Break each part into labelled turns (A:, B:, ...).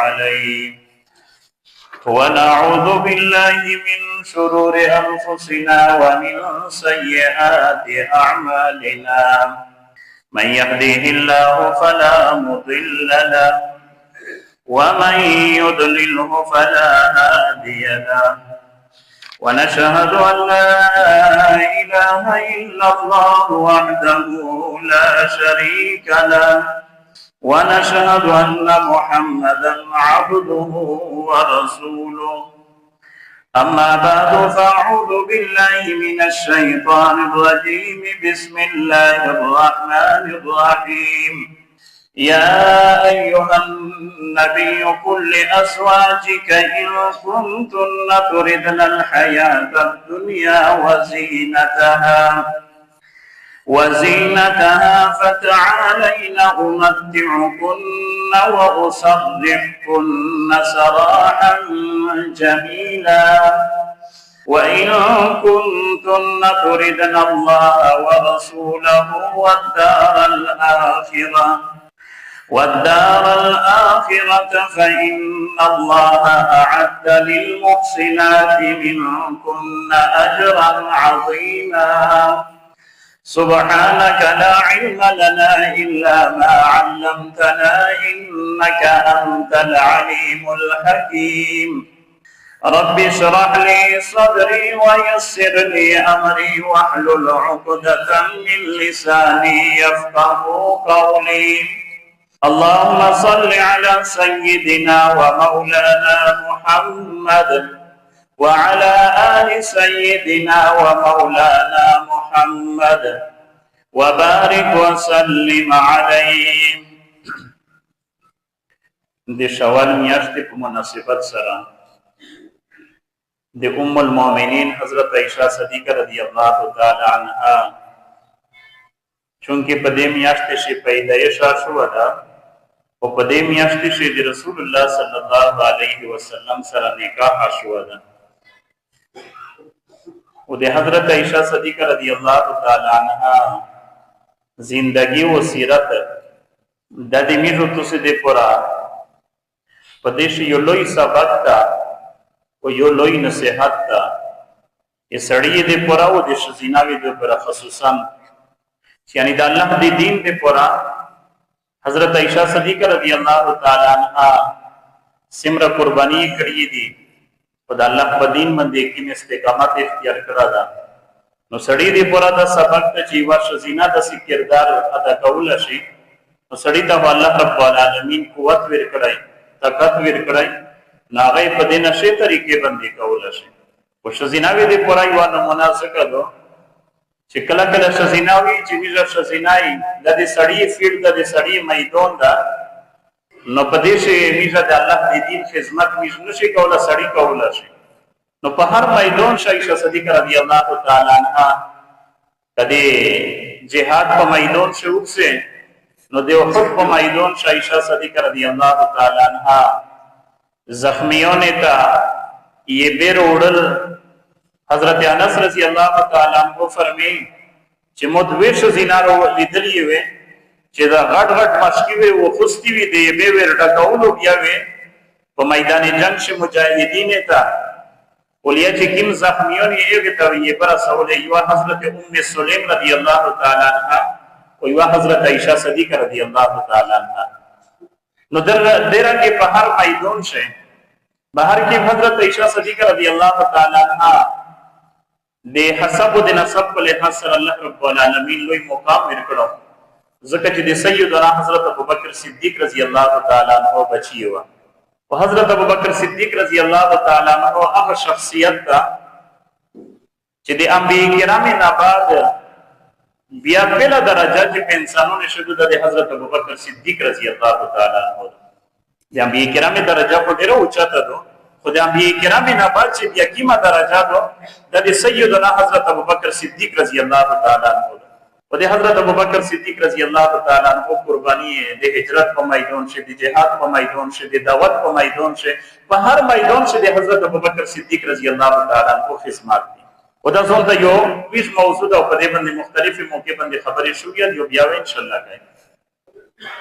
A: عليه ونعوذ بالله من شرور أنفسنا ومن سيئات أعمالنا من يهديه الله فلا مضل له ومن يضلله فلا هادي له ونشهد أن لا إله إلا الله وحده لا شريك له ونشهد أن محمدا عبده ورسوله أما بعد فأعوذ بالله من الشيطان الرجيم بسم الله الرحمن الرحيم يا أيها النبي قل لأزواجك إن كنتن تردن الحياة الدنيا وزينتها فتعالين أمتعكن وأسرحكن سراحا جميلا وإن كنتن تردن الله ورسوله والدار الآخرة فإن الله أعد للمحسنات منكن أجرا عظيما سبحانك لا علم لنا إلا ما علمتنا إنك أنت العليم الحكيم رب اشرح لي صدري ويسر لي أمري واحلل عقدة من لساني يفقه قولي اللهم صل على سيدنا ومولانا محمد وعلى آل سيدنا ومولانا محمد وبارك وسلم عليه دي شوال میاشتې په مناسبت سره د المؤمنین حضرت عائشہ صدیقہ رضی الله تعالی عنها چونکه په دې میاشتې شي پیدایش شو ده او په دې میاشتې شي د رسول الله صلی الله علیه وسلم سره نکاح شو ده او د حضرت عائشہ صدیقہ رضی الله تعالی عنها زندگی و سیرت د دې میږو تاسو دې پورا پدې یو لوی سبق تا او یو لوی نصیحت تا یې سړی دې پورا او د شزیناوی دې پورا خصوصا یعنی د الله دې دین دې پورا حضرت عائشہ صدیقہ رضی الله تعالی عنها سمره قربانی کړې دي او د الله په دین باندې کې استقامت اختیار کړا دا نو سړی دې پورا دا سبق ته جیوا شزینا د کردار ادا کول شي نو سړی ته الله رب العالمین قوت ورکړای طاقت ورکړای ناغه په دې نشه طریقې باندې کول شي او شزیناوی دې پورا یو نمونه څه کړو چې کله کله شزیناوی چې ویژه شزینای د دې سړی فیلډ د سړی میدان دا نو پدې شي میزه د الله د دین خدمت میز نشي کوله سړی کوله شي نو په هر میدان عائشہ صدیقہ رضی الله تعالی عنها کدي جهاد په میدان شو وکسه نو د احد په میدان عائشہ صدیقہ رضی الله تعالی عنها زخمیوں ته یہ بیر وړل حضرت انس رضی الله تعالی عنہ فرمایي چې مدویش زینارو لیدلی وي چې دا غټ غټ مشکی وي او خوستی وي دی به ور ټکاولو بیا وي په میدان جنگ شه مجاهدین ته ولیا چې کوم زخمیون یې ته یې پر سوال یو حضرت ام سلیم رضی الله تعالی عنها او یو حضرت عائشہ صدیقہ رضی الله تعالی عنها نو درن کې په هر میدان شه بهر کې حضرت عائشہ صدیقہ رضی الله تعالی عنها د حسب د نسب له حسر الله رب العالمین لوی مقام ورکړو ځکه چې د سیدنا حضرت ابوبکر صدیق رضی الله تعالی عنہ بچی و او حضرت ابوبکر صدیق رضی الله تعالی عنہ هغه شخصیت دا چې د انبیاء کرام نه بعد بیا بل درجه چې انسانونو شته د حضرت ابوبکر صدیق رضی الله تعالی عنہ د انبیاء کرام درجه په ډیره اوچته ده خو د انبیاء کرام نه بعد چې بیا کیمه درجه ده د سیدنا حضرت ابوبکر صدیق رضی الله تعالی عنہ و د حضرت ابوبکر صدیق رضی الله تعالی عنہ قربانی د هجرت په میدان شه د جهاد په میدان شه د دعوت په میدان شه په هر میدان شه د حضرت ابوبکر صدیق رضی الله تعالی عنہ خدمت دي او دا څنګه یو ویش موضوع او په دې باندې مختلفه موقع باندې خبرې شوې یو بیا ان شاء الله کوي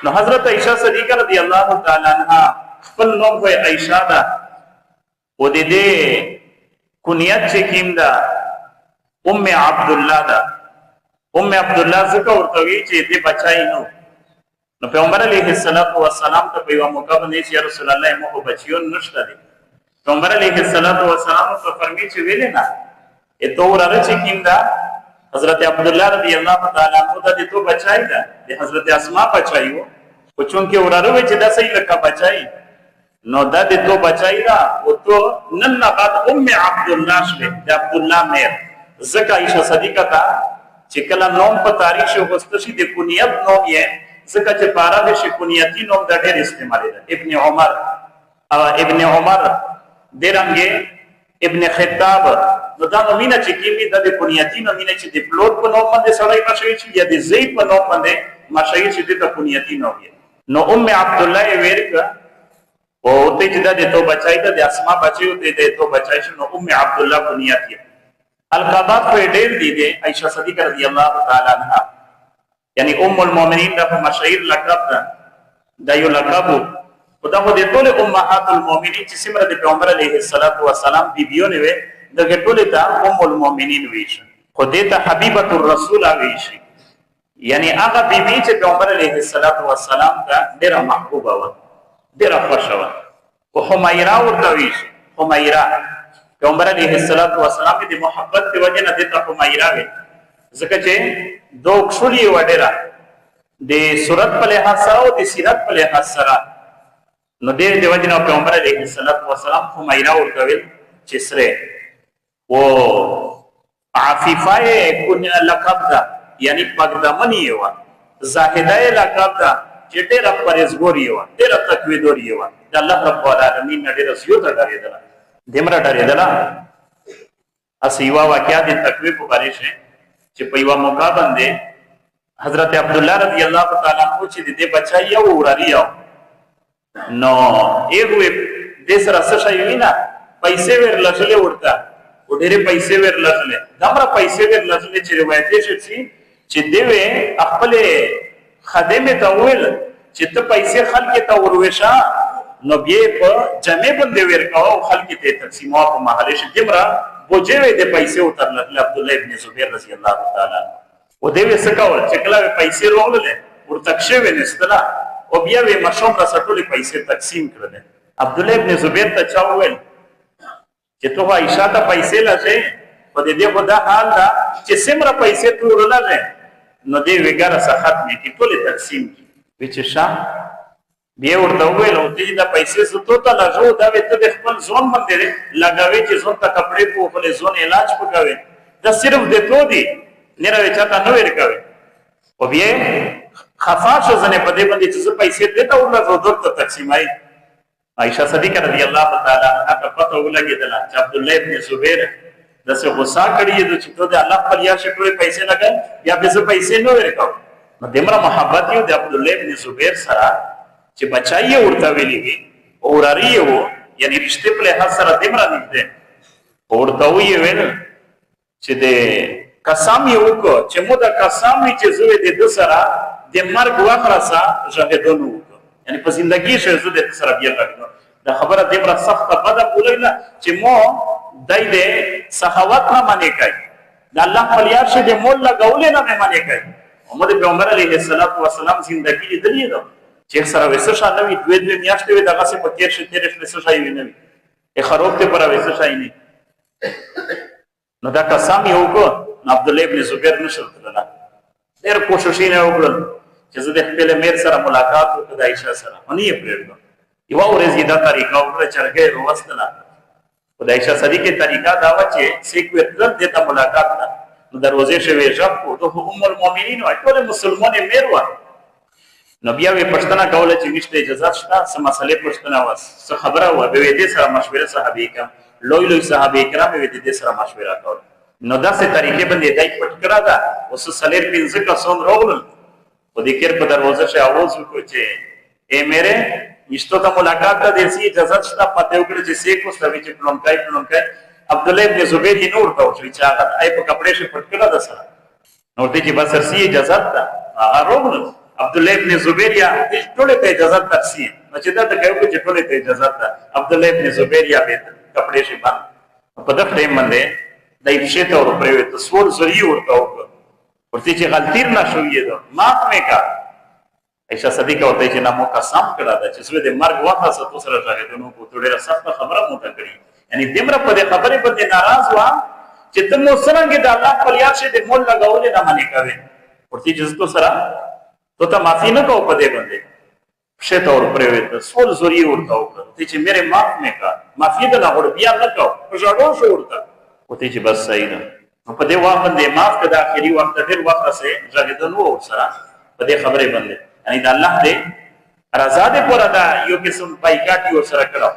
A: نو حضرت عائشہ صدیقہ رضی الله تعالی عنها خپل نوم خو عائشہ ده او د دې کنیت چې کیم ده ام عبد الله ده. ام عبد الله څخه ورته وی چې دې بچای نو پیغمبر علیه السلام ته په یو موقع باندې چې رسول الله مو بچیو نشته دي. پیغمبر علیه السلام ته فرمایي چې ویلې نه اته وراره چې کیم ده حضرت عبد الله رضی الله تعالی عنہ د دې تو بچای ده د حضرت اسماء بچایو او چونکه وراره وی چې دا صحیح لکه بچای نو د دې تو بچای دا او تو نن بعد ام عبد الله شله د عبد الله مېر زکه عائشہ صدیقہ تا چې کله نوم په تاریخ شو واستشي د کنیت نوم یې زکه چې پارا به شي کنیتی نوم د ډېر استعمال ده. ابن عمر درنګه ابن خطاب نو دا نومینه چې کیږي د کنیتی نومینه چې د پلوټ په نوم باندې سړی مشهور شي یا د زید په نوم باندې مشهور شي د کنیتی نوم یې. نو ام عبد الله ورکا او ته چې د تو بچای د اسماء بچیو د تو بچای شو نو ام عبد الله کنیت یې. القابات په ډېر دي د عائشہ صدیقہ رضی الله تعالی عنها یعنی ام المؤمنین د مشهور لقب ده د یو لقب او دا د ټول امهات المؤمنین چې سمره د پیغمبر علیه السلام بیبیونه وي د ټول ته ام المؤمنین ویش خو دې ته حبیبه الرسول ویش یعنی هغه بیبی چې پیغمبر علیه السلام ته ډیره محبوبه و ډیره خوښه و او حمیرا ورته ویش. حمیرا پیغمبر علیه السلام د محبت په وجه نه د حمیرا وی ځکه چې دوه خولي وډیرا د صورت په لحاظ سره او د سیرت په لحاظ سره نو د وجه نه پیغمبر علیه السلام حمیرا ورته ویل چې سره او عفیفه کن لقب ده یعنی پاکدامنی یو زاهده لقب ده چې ډېر پرهیزګار یو ډېر تقویدور یو د الله رب العالمین ډېر زیات ډارېدل دمر ډارېدل. اسیوا واقعیا د تقوی په اړه شي چې په یو موقع باندې حضرت عبد الله رضی الله تعالی عنہ چې د بچای یو وراری یو نو ایغه د سره څه شي وینا پیسې ورلښلې ورته او ډېرې پیسې ورلښلې دمر پیسې ورلښلې چې روایت شي چې دوی خپل خدمه ته ویل چې ته پیسې خلک ته ورويشه نو بیا په جمع باندې ورکاو خلک ته تقسیمو په محله شي دمره بوجه د پیسې وترل عبد الله ابن زبیر رضی الله تعالی عنہ او دوی سکول چې کله پیسې وروړل ورته شوی نستلا او بیا وی مشوم را سټولې پیسې تقسیم کړل. عبد الله ابن زبیر ته چا ویل چې ته عائشہ ته پیسې لږه په دې خدا حال دا چې سمره پیسې تو ورلږه نو دې وګاره صحت می کی ټول تقسیم کی وچ شاه بیا ورته ویل او دې دا پیسې ستو ته لږه دا وې ته خپل ځون باندې لګاوي چې ځون ته کپڑے په خپل ځون علاج وکاوي دا صرف دې تو دي نه راوي چاته نو ورکاوي او بیا خفاش زنه په دې باندې چې پیسې دې ته ورته ضرورت تقسیمای. عائشہ صدیقہ رضی الله تعالی عنها ته پته ولګیدل چې عبد الله ابن زبیر دسه غصه کړی چې ته د الله پر یا شکر پیسې لګا یا به پیسې نو ورکاو نو دمر محبت یو د عبد الله ابن زبیر سره چې بچای ورته ویلی او وراری وو یعنی رشتہ په لحاظ سره دمر نږدې ورته ویل چې د قسم یو کو چې مو د قسم چې زوی د سره د مرګ واخرسه شهادتونو یعنی په زندگی شه زو د سره بیا راغلو دا خبره دمر سخت بده بولینا چې مو دای دې صحاوت نه معنی کوي د الله په یاد شه د مول لګول نه معنی کوي. محمد پیغمبر علیه السلام زندگی دې ده چې سره وسه شانه وي دوی میاشتې وي دغه څه په تیر شه تیر شه شای نه وي ا خروب ته پر وسه شای نه نو دا قسم یو کو عبد الله ابن زبیر نشو تللا ډېر کوششونه وکړل چې زه د خپل میر سره ملاقات وکړم د عائشہ سره ونی پرېږدم یو ورځ دا طریقه وکړه چرګې وروستله د عائشہ صدیقہ طریقہ دا و چې سیکوینسر دته ملاقات نه دروازه شوی ژب او ته ام المؤمنین او ټول مسلمانې میر و نو بیا وی پښتنه کوله چې نشته اجازه شته سم مسلې پښتنه واس څه خبره و به دې سره مشوره صحابه کرام لوی صحابه کرام به دې سره مشوره کوله نو داسې طریقې باندې دای پټ کړه دا اوس سلیر پینځه کسان راغلل په دې کې په دروازه شه आवाज وکړ چې اے میرے مشتو ته ملاقات ته دې سي اجازه شته پته وکړه چې سیکو ستوي چې پلونکای عبد الله ابن زبیر یې نور ته چې هغه آی په کپڑے شه پټ کړه دا سره نو دې چې بس سي اجازه ده هغه راغلل عبد الله ابن زبیر یا ټول ته اجازه ترسي چې دا ته کوي چې ټول ته اجازه ده عبد الله ابن زبیر یا به کپڑے شي باندې په دغه ټیم باندې د ایشه ته ور پرې ته سور زری ورته ورته چې غلطی نه شوې ده معاف مې کا عائشہ صدیقہ وته چې نامو قسم کړه دا چې سوی د مرګ وخت سره سره راغی نو په ډېره سخت خبره مو کړی یعنی دمر په دې خبره باندې ناراض و چې تم سرنګ د الله په یاد شه د مول لګولې نه منې کوي ورته چې تو سره تو ته معافي نه کو په دې باندې شه تور پرې ته سول زوري ورته وکړه چې میرے معاف مې کا معافي ده نه ور بیا نه کو په ژړو شو ورته وته چې بس صحیح ده په دې وخت باندې معاف کړه اخري وخت ډېر وخت سره ځګدنو سره په دې خبره باندې یعنی د الله دې رضا دې پورا دا یو قسم پایکاټي ور سره کړو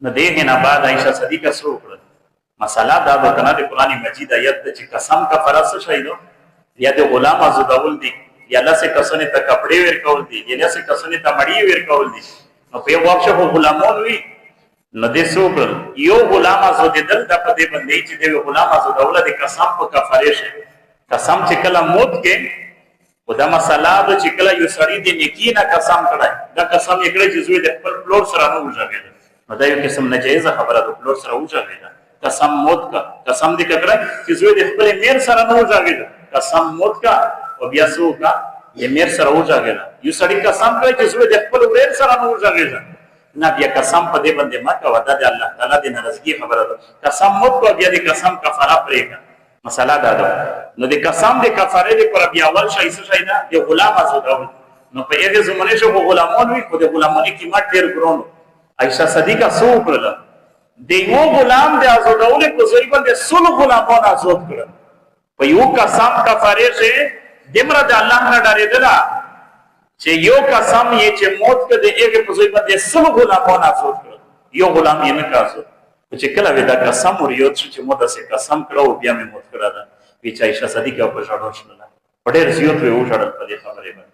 A: نو دې نه بعد عائشہ صدیقہ سره وکړه مساله دا د کنه د قران مجید آیت چې قسم کا فرض شایدو یا د غلام ازدول دي یا الله سے کسونه ته کپڑے ور کول دي یا الله سے کسونه ته مړی ور کول دي نو په واښه هو غلامون وی نو دې سوکل یو غلام ازدل د په دې باندې چې د غلام ازدول د قسم په کفاره شي قسم چې کله موت کې ودا مساله د چې کله یو سړی د نیکی نه قسم کړای دا قسم یې کړی چې زوی د خپل پلور سره نه وځي نو دا یو قسم ناجیزه خبره د پلور سره وځي قسم موت کا قسم دې کړه چې زوی د خپل میر سره نه وځي قسم موت کا او بیا سو کا یې میر سره وځي یو سړی قسم کړی چې زوی د خپل ور سره نه وځي نه بیا قسم په دې باندې ما کا ودا د الله تعالی د ناراضگی خبره ده قسم موت کو بیا د قسم کفاره پرېږه مساله دا ده نو د قسم د کفاره د پر بیا اول شای څه شای نه د غلام ازدول نو په هغه زمانه شو غلامون وي خو د غلامونو قیمت ډیر ګران عائشہ صدیقہ سو کړل د یو غلام د ازدول په ځای باندې سل غلامون آزاد کړل په یو قسم کفاره شه دمر د الله نه ډارېدل چې یو قسم یې چې موت کده هغه په ځای باندې سل غلامون آزاد کړل یو غلام یې نه کړو چې کله ودا قسم وريوت چې موږ داسې قسم کړو بیا مې موت کړه دا چې عائشہ صدیقہ په ژړو شول ډېر زیات وی وژړل په دې خبره باندې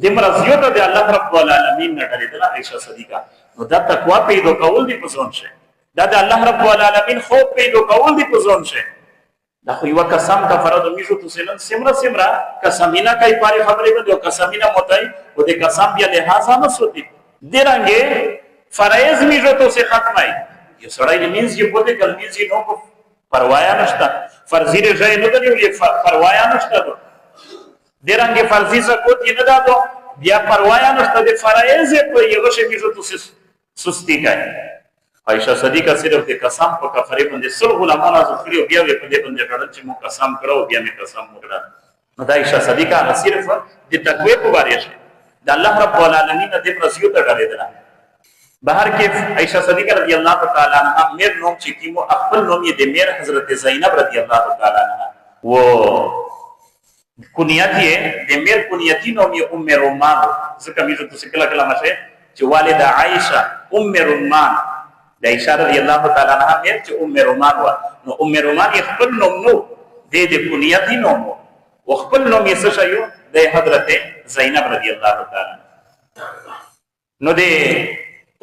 A: د مرزیوت د الله رب العالمین نه ډېر عائشہ صدیقہ نو دا تقوا پیدا کول دي په ځون شه دا د الله رب العالمین خوف پیدا کول دي په ځون شه دا خو یو قسم کا فرض میشو تو سنن سمرا قسمینا کای پاره خبره باندې قسمینا موتای او د قسم بیا لحاظ نه سوتی درانګه فرایض میشو تو سے ختمای یو سړی لمینځ یې پته کلمینځ یې نو پروايا نشته فرضی رضای نه دی یو پروايا نشته درانګه فرضی زکوت یې نه داتو بیا پروايا نشته د فرایض په یو شی میشو تو سستی کوي عائشہ صدیقہ صرف د قسم په کفاره باندې سل غلامان از کړیو بیا په دې باندې ډړل چې مو قسم کړو بیا می قسم وکړه نو د عائشہ صدیقہ صرف د تقوی په اړه شي د الله رب العالمین د پرسیو ته ډارېدل بهر کې عائشہ صدیقہ رضی اللہ تعالی عنہا میر نوم چې کیمو خپل نوم یې د میر حضرت زینب رضی اللہ تعالی عنہا و کنیت یې د میر کنیتی نوم یې ام رومان ځکه میږي تاسو کله کله مشه چې والده عائشہ ام رومان د عائشہ رضی اللہ تعالی عنہا میر چې ام رومان و نو ام رومان یې خپل نوم نو د کنیتی نوم و خپل نوم یې څه شایو د حضرت زینب رضی اللہ تعالی نو د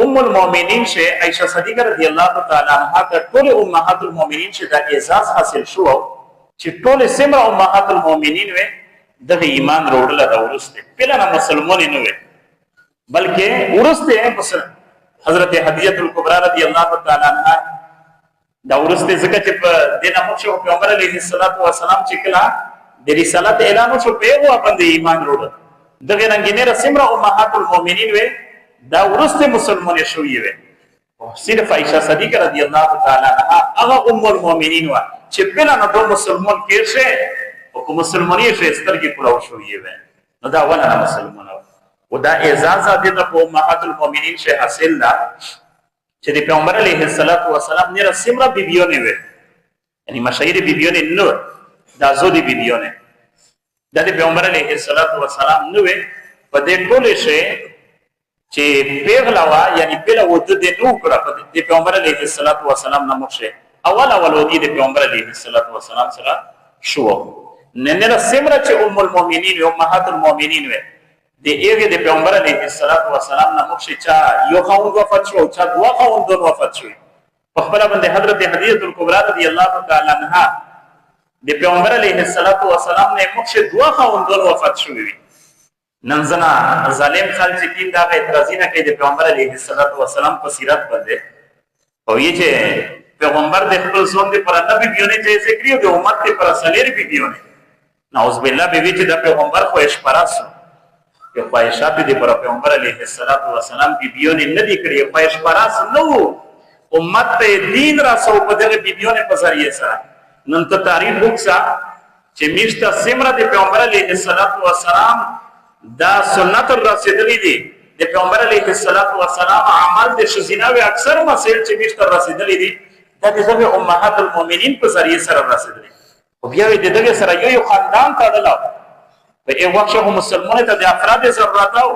A: ام المؤمنین شه عائشہ صدیقہ رضی اللہ تعالی عنہا ته ټول امهات المؤمنین شه د اعزاز حاصل شو چې ټول سمره امهات المؤمنین و د ایمان وروړل دا ورسته پهلا مسلمان نه و بلکې ورسته حضرت حدیجہ الکبرى رضی اللہ تعالی عنہا دا ورسته ځکه چې په دینه مخشو پیغمبر علیه الصلاۃ والسلام چې کلا د رسالت اعلان شو په هغه باندې ایمان وروړل دغه رنگینه سمره امهات المؤمنین و دا ورسته مسلمان شوی وي او صرف عائشہ صدیقہ رضی اللہ تعالی عنہا هغه ام المؤمنین و چې بنا نه مسلمان کېشه او کوم مسلمانۍ شه سترګې کولو شوی وي نو دا ولا مسلمان او دا اعزاز د امهات المؤمنین شه حاصل دا چې د پیغمبر علیه الصلاۃ والسلام نه سمره بیبیونه وي یعنی مشاهیر بیبیونه نو دا زودی بیبیونه د پیغمبر علیه الصلاۃ والسلام نو په دې ټول شه چې پیغلا وا یعنی پیغلا وته د نو کړه د پیغمبر علیه الصلاۃ والسلام نامه شه اول ودی د پیغمبر علیه الصلاۃ والسلام سره شو نن سمره چې ام المؤمنین او امهات المؤمنین و د ایګه د پیغمبر علیه الصلاۃ والسلام نامه شه چا یو خاوند وفات شو چا دوا خاوندون وفات شو په خپل باندې حضرت حدیث الکبرى رضی الله تعالی عنها د پیغمبر علیه الصلاۃ والسلام نه مخ شه دوا خاوندون وفات شو وی نن زنا ظالم خلک چې کین دا اعتراض نه کوي د پیغمبر علیه السلام په سیرت باندې او یې چې پیغمبر د خپل ځون د پر نبی بیونه چې ذکر او د امت پر سلیر بی بیونه نعوذ بالله به وی چې د پیغمبر خو اشپراسو یو خواهشات دي پر پیغمبر علیه السلام بی بیونه نه دي کړی خواهش پراس نو امت ته دین را سو په دغه بی بیونه په ذریعہ سره نن ته تاریخ وکړه چې میشته سمره د پیغمبر علیه السلام دا سنت رسیدلی دي د پیغمبر علیه السلام عمل د شزیناوی اکثر مسائل چې میشته رسیدلی دي دا د امهات المؤمنین په ذریعہ سره رسیدلی او بیا د دغه سره یو خاندان تړلو په یو وخت هم مسلمانانو ته د افراد ضرورت او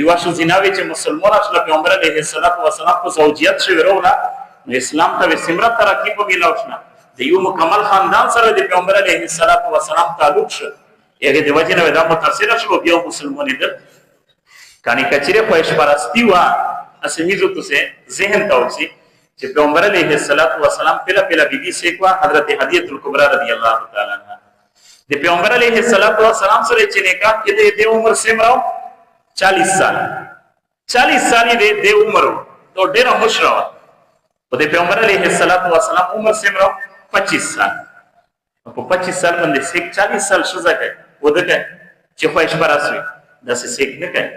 A: یو شزیناوی چې مسلمانانو چې پیغمبر علیه السلام په زوجیت شوی ورونه نو اسلام ته سمره ترقی په ملاوشنه د یو مکمل خاندان سره د پیغمبر علیه السلام تعلق شو یغه د وجه نه دا متاثر شو بیا مسلمانې ده کانی کچره خواهش پرستی وا اسمیزو ته ذهن تاوسی چې پیغمبر علیه السلام پهلا بیبي سیکوا حضرت هدیه الکبرى رضی الله تعالی عنها د پیغمبر علیه السلام سره چې نکاح کې د عمر سمراو 40 سال د عمر تو ډیره مشرو او د پیغمبر علیه السلام عمر سمراو 25 سال په 25 سال باندې سیک 40 سال شزا کوي ودغه چې خواهش پراسوي د سیک نه کوي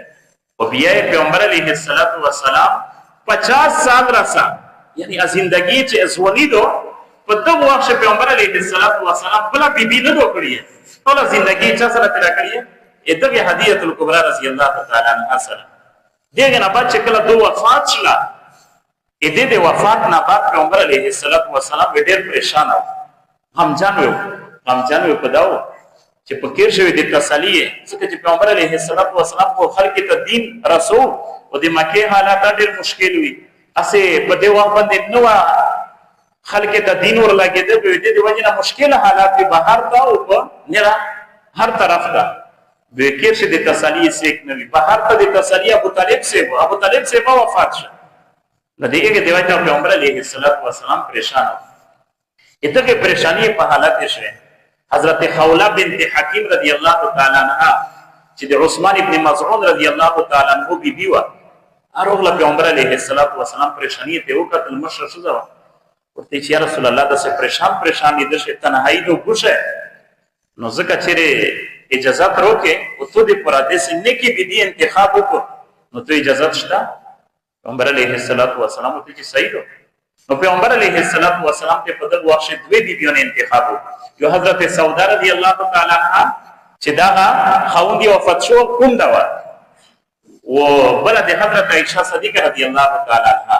A: او بیا پیغمبر علیه السلام 50 سال راسا یعنی زندگی چې ازونیدو په دغه وخت پیغمبر علیه السلام بلا بیبي نه دوکړي ټول زندگی چا سره تیر کړی دغه هدیه الکبرى رضی الله تعالی عنها سره دغه نه بعد چې کله دوه وفات شلا د وفات نه بعد پیغمبر علیه السلام ډېر پریشان و غمجن و پداو چې پکیر شوی د تسلی څخه چې پیغمبر علیه السلام کو خلق ته دین رسول او د مکه حالات ډېر مشکل وي اسه په دی وخت باندې نو خلق ته دین ور لګیدل د دې وجه نه مشکل حالات به بهر تا او په نرا هر طرف تا به کیر شه د تسلی سیک نه وي بهر ته د تسلی ابو طالب سے وفات شه د دې کې دیوځه پیغمبر علیه السلام پریشان اتکه پریشانی په حالت شوه حضرت خوله بنت حکیم رضی الله تعالی عنها چې د عثمان ابن مظعون رضی الله تعالی عنہ بیبي و اروغله پیغمبر علیه السلام پریشانی ته وکړل مشر شو ځو ورته چې رسول الله د پریشان دي د تنهایی نو ګوشه نو زکه چې اجازه تروکه او ته د پراده سنه کې بیبي انتخاب وکړو نو ته اجازه شته پیغمبر علیه السلام ته چې صحیح ده نو پیغمبر علیه السلام ته په دغه وخت دوی بیبيونه انتخاب یو حضرت سودا رضی الله تعالی عنها چې دا خوندي وفات شو کوم دا و بل د حضرت عائشہ صدیقہ رضی الله تعالی عنها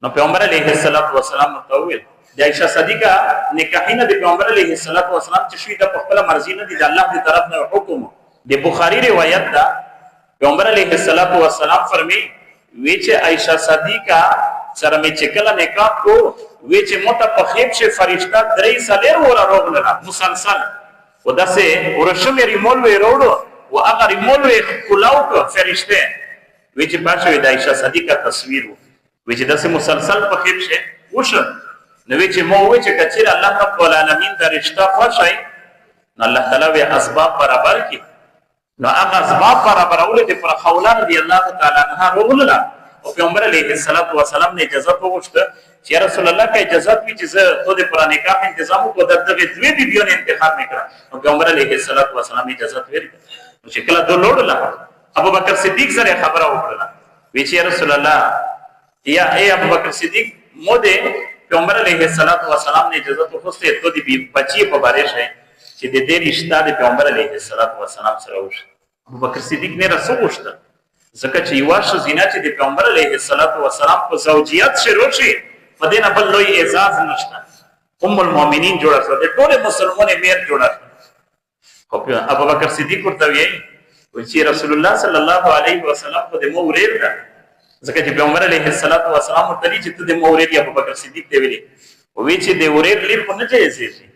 A: نو پیغمبر علیه السلام متویل د عائشہ صدیقہ نکاحینه د پیغمبر علیه السلام چې شوی د خپل مرزي نه د الله دی طرف نه حکم د بخاری روایت دا پیغمبر علیه السلام فرمی وی چې عائشہ صدیقہ سره می چکل نکاح کو وی چې مت په خیب شه فرشتہ درې سالر ور راغله مسلسل وداسه ورشم ریمول وی وروړو او هغه ریمول وی کلاو کو فرشته وی چې پښه د عائشہ صدیقہ تصویر وی چې داسه مسلسل په خیب شه وش نو وی چې مو وی چې کچیر الله رب العالمین د رشتہ خوشای نو الله تعالی وی اسباب برابر کی نو هغه اسباب برابرول دي پر خوله رضی الله تعالی عنها وغلله او پیغمبر علیه السلام نه اجازه وغوښته چې رسول الله کا اجازه وی چې زه ته د قران نکاح تنظیم کو دغه دوی بیبيونه انتخاب نکړه او پیغمبر علیه السلام اجازه ورکړه چې کله دوه لوړله ابو بکر صدیق سره خبره وکړه وی چې رسول الله یا ای ابو بکر صدیق مو دې پیغمبر علیه السلام نه اجازه وغوښته ته د بچی په باره شي چې د دې رشتہ د پیغمبر علیه السلام سره وشي ابو بکر صدیق نه رسول وغوښته ځکه چې یو شخص زینا چې د پیغمبر علیه السلام په زوجیت شروع شي په دې نه بل لوی اعزاز نشته ام المؤمنین جوړه شو د ټول مسلمانې میر جوړه خو ابو بکر صدیق ورته وی چې رسول الله صلی الله علیه وسلم په دې مورید ده ځکه چې پیغمبر علیه السلام ته چې ته د مورید ابو بکر صدیق ته ویلي وی چې د ورید لیر په نه جایز شي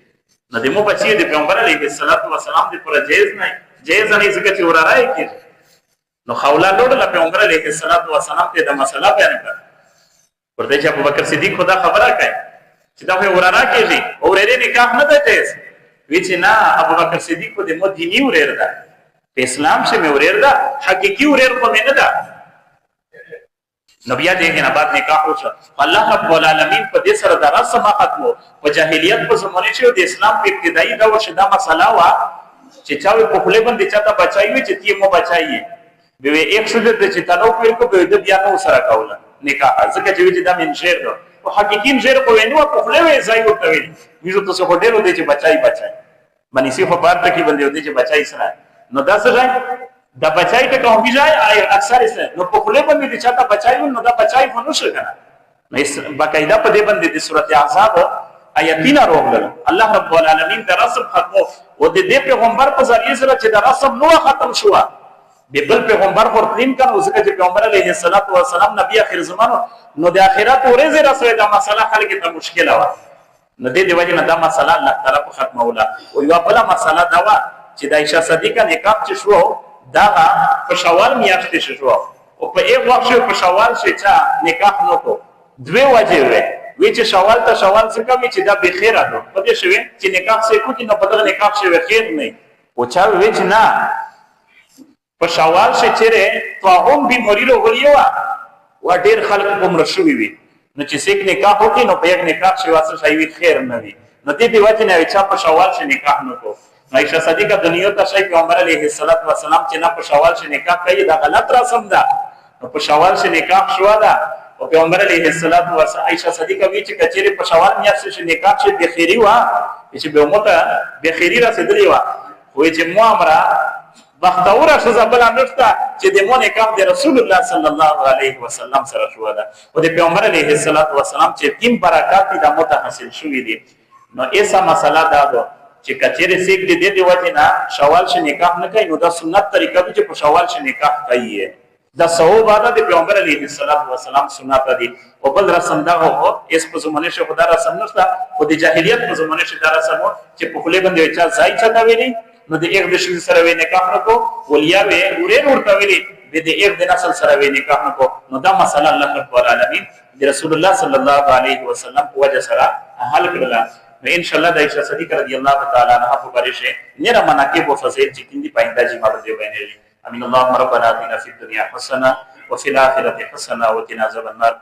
A: نو د مو بچی د پیغمبر علیه السلام د پر جایز نه ځکه چې وراره کیږي نو خولا لوړه پیغمبر علیه السلام ته د مسله بیان کړ ورته چې ابو بکر صدیق خدا خبره کوي چې دا خو وراره کیږي او ورېره نکاح نه ده جایز وی چې نه ابو بکر صدیق په دې مو دیني ورېره ده په اسلام سے مې ورېر ده حقيقي ورېر خو مې نه ده نو بیا دې نه بعد نکاح وشو الله رب العالمین په دې سره د رسم ختمو په جاهلیت په زمانه کې د اسلام په ابتدایي دور شدا مسله وا چې چاوي په خپل باندې چاته بچایي چې تی مو بچایي به 100 د چې تاسو په کو به د بیا نو سره کوله نکاح ځکه چې دا من شعر ده او حقيقي شعر کو نو په خپل وې ځای ورته وي موږ ته څه هډېرو دي چې بچای باندې سی په پارت کې باندې ودی چې بچای سره نو دا څه ځای دا بچای ته کوم ځای اکثر سره نو په خپل باندې چې چاته بچای نو دا بچای په نو شي کنه نو باقاعده په دې باندې د سورته احزاب آیاتینا روغل الله رب العالمین د رسم ختمو او د دې پیغمبر په ذریعہ سره چې د رسم نو ختم شو به بل پیغمبر ورتلین کنه او ځکه چې پیغمبر علیه الصلاۃ والسلام نبی اخر زمانو نو د اخرت ورځ رسول دا مسله خلک ته مشکله و نو دې وجه نه دا مسله الله تعالی په ختموله او یو بل مسله دا و چې د عائشہ صدیقہ نکاح چې شو دا په شوال میاشت کې شو او په یو وخت په شوال شي چې نکاح نو کو دوه وجه وي چې شوال ته شوال څخه وي چې دا به خیره ده په دې شوی چې نکاح سې کو چې نو په دغه نکاح شوی خیر نه او چا وی چې نه په شوال شي چې طاعون بیماری ورولیو و ډیر خلک کوم رشوي وي نو چې څوک نکاح وکړي نو په یک نکاح شي واسه شي خیر نه وي نو دې دی وجه نه چې په شوال شي نکاح نه کو عائشہ صدیقہ دنیا ته شي پیغمبر علیه الصلاۃ والسلام چې نه په شوال شي نکاح کوي دا غلط رسم ده نو په شوال شي نکاح شو ده او پیغمبر علیه الصلاۃ والسلام عائشہ صدیقہ وی چې کچېره په شوال میاشت شي نکاح شي به خیری وا چې به موته به خیری رسیدلی وا وې چې مو امره بختوره شزه بل نشته چې د مو نکاح د رسول الله صلی الله علیه وسلم سره شو ده او د پیغمبر علیه الصلاۃ والسلام چې کوم برکات د موته حاصل شوې دي نو ایسا مسله دا ده چې کچېره سیک دې دی وجه نه شوال شي نکاح نه کوي نو دا سنت طریقه چې په شوال شي نکاح کوي دا ثواب ده د پیغمبر علیه الصلاۃ والسلام سنت دي او بل رسم دا هو اس په زمانه شو خدای رسم نشته او د جاهلیت په زمانه شو دا رسم چې په خله باندې چا ځای چتا ویلي نو د یک د شي سره وی نکاح نکو ولیا وی ورې ورته ویلي د یک د نسل سره وی نکاح نکو نو دا مسله الله رب العالمین د رسول الله صلی الله علیه وسلم په وجه سره حل کړل نو ان شاء الله د عائشہ صدیقہ رضی الله تعالی عنها په باره شي نه مناقب او فضیلت چې کیندي پاینده جی ما بده ویني امين اللهم ربنا آتنا في الدنيا حسنه وفي الاخره حسنه وقنا عذاب النار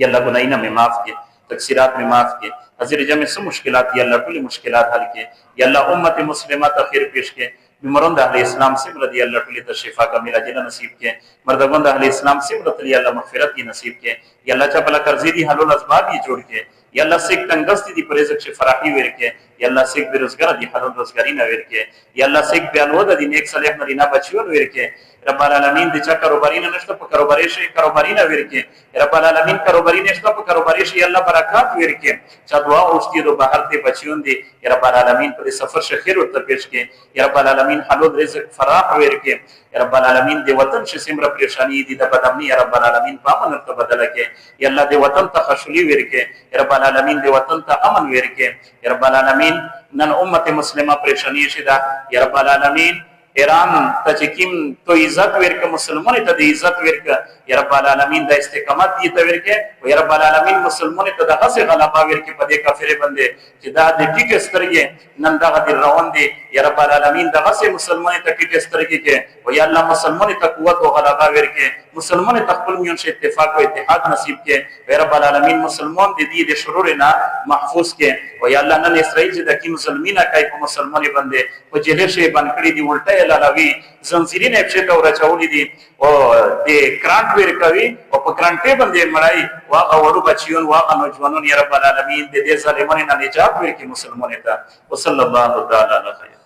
A: یا الله گناہوں میں معاف کیے تقصیرات میں معاف کیے حاضر جمع سے مشکلات یا اللہ کل مشکلات حل کیے یا اللہ امت مسلمہ تخیر پیش کیے بیماروں اہل اسلام سے رضی اللہ کلی تشفا کا میرا جل نصیب کیے مردگان اہل اسلام سے رضی اللہ مغفرت کی نصیب کیے یا اللہ چپلا قرضی دی حلول اسباب یہ جوڑ کے یا اللہ سیک تنگستی دی پریزک سے فراحی ویر کے یا اللہ سیک بے روزگار دی حلول روزگاری نہ ویر کے یا اللہ سیک بیانود دی نیک صالح مدینہ بچیون ویر کے رب العالمین د چا کاروباری نه نشته په کاروباري شي کاروباری نه ورکه رب العالمین کاروباری نشته په کاروباری شي الله برکات ورکه چا دعا اوستي دو بهر ته بچیون دي رب العالمین په سفر شخیر ورته پیش کې رب العالمین حلول رزق فراح ورکه رب العالمین د وطن شي سمره پریشانی دي د بدامنی رب العالمین په امن ته بدل کې یا الله د وطن ته خشلی ورکه رب العالمین د وطن ته امن ورکه رب العالمین نن امت مسلمه پریشانی شي دا یا رب العالمین ایران ته چې کیم تو عزت ورکه مسلمانې ته د عزت ورکه یا رب العالمین د استقامت دي ته ورکه او یا رب العالمین مسلمانې ته د هڅه غلبا ورکه په دې کافر باندې چې دا د ټیک سترګې نن دا د روان دي یا رب العالمین د هڅه مسلمانې ته ټیک سترګې کې او یا الله مسلمانې ته قوت او غلبا ورکه مسلمانې ته خپل میون شي اتفاق او اتحاد نصیب کې یا رب العالمین مسلمان د دې د شرور نه محفوظ کې او یا الله نن اسرائیل چې د کی مسلمانینه کوي په مسلمانې باندې په جهل شي باندې کړی دی الټه لاوی زنجیرین اپچه ته ورچاولی دي او د کرانټ ور کوي او په کرانټې باندې مړای واغه ورو بچیون واغه نوجوانون یا رب العالمین د دې ظالمانو نه نجات ورکړي مسلمانانو ته وصلی الله تعالی علیه